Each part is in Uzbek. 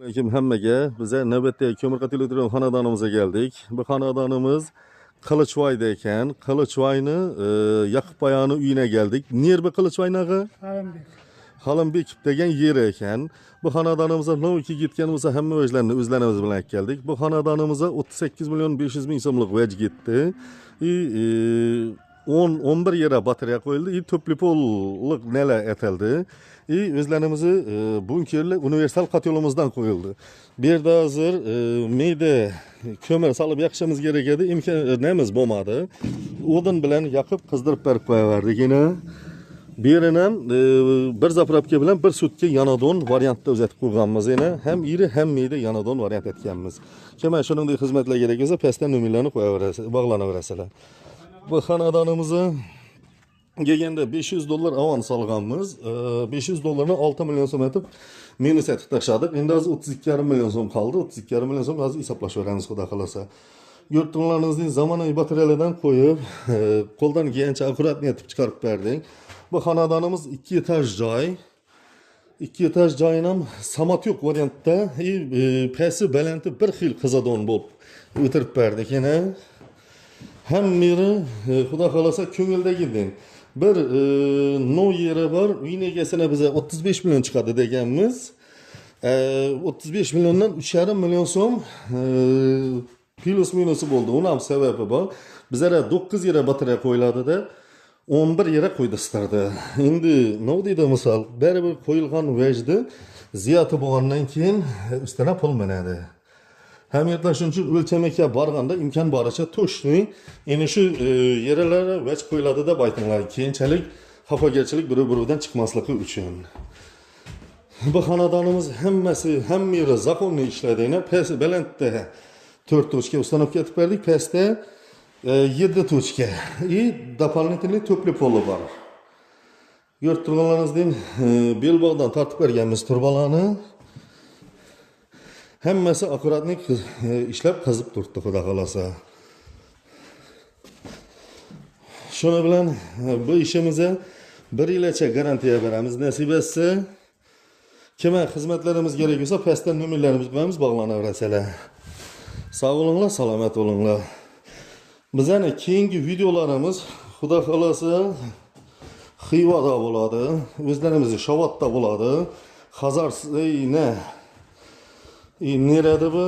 Aleyküm hammaga. Bize navbatdagi ko'mirqat elektron xonadonimizga keldik. Bu xonadonimiz Qilichvoyda ekan. Qilichvoyni Yaqubbayoni uyine geldik. Nerbi Qilichvoynaga? Xalimbekov degan yer ekan. Bu xonadonimizga novki gitgan bo'lsa hamma o'zlarimiz bilan keldik. Bu xonadonimizga 38 milyon 500 ming so'mlik vaj gitdi. 11 yere batareya qo'yildi. Topli pollik neler etildi. Özlerimizi bunkerli universal katyolumuzdan koyuldu. Bir de hazır meyde kömür salıp yakışımız gerekedi. İmkan nemiz bulmadı. Odun bilen yakıp kızdırıp berip koyuverdik yine. Birinin bir zapravka bilen bir sutki yanadon variantta uzatib koyganımız yine. Hem iri hem meyde yanadon variant etkenimiz. Kemal şunun da hizmetler gerekiyorsa pesten nümilerini bağlanaverseler. Bu xonadonimizni Gegende $500 avans alganmiz. $500'ını 6 milyon so'm etib minus etib tashladik. Endi hozir 32,5 milyon so'm qoldi. 32,5 milyon so'm hozir hisoblashaveramiz xudo xolasa. Yurtlarınızın zamonaviy batareyalardan qo'yib, qo'ldan kelgancha akkuratni etib chiqarib berdik. Bu xonadonimiz 2 etaj joy. 2 etaj joyini ham samat yo'q variantda, pasi balanti bir xil qizadon bo'lib o'tirib berdik yana. Hem biri xudo xolasa ko'ngildagidek. Bir no yeri var. Uyine egasine bize 35 milyon çıkardı deganmiz. 35 milyondan 3,5 milyon so'm plus minusu bo'ldi. Uni ham sababi bor. Bizlere 9 yere batareya qo'yiladi da 11 yere qo'ydi istardi. Endi nima deydi misol, baribir qo'yilgan vajdi ziyati bo'lgandan keyin ustuna pul minadi. Hem yaklaşınca ölçemekye barganda imkan baricha to'shning eni shu yerlere vaj qo'yiladi deb aytinglar. Keyinchalik xafagarchilik biri-biridan chiqmasligi uchun. Bu xonadonimiz hammasi hamma zakonni ishlaydi. Pasi balandda 4 tochka ustanovka etib berdik, pastda 7 tochka. Дополнительный topli poli bor. Ko'rib turganlaringizdek, belbog'dan tortib berganmiz turbalarni. Hammasi akkuratlik ishlab qazib turibdi xudo xolasa. Shuni bilan bu ishimizga 1 yilgacha garantiya beramiz. Nasib etsa, kimga xizmatlarimiz kerak bo'lsa, pastdan nomerlarimiz bilan bog'lanaverasizlar. Sog' bo'linglar, salomat bo'linglar. Bizning keyingi videolarimiz xudo xolasa Xivada bo'ladi, o'zlarimizning Shovotda bo'ladi. Xazarsyne nerede bu?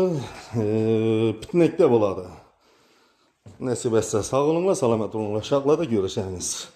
Pitnek'te buladı. Nasip etse sağ olunlar, selamet olunlar. Şartlarda görüşeniz.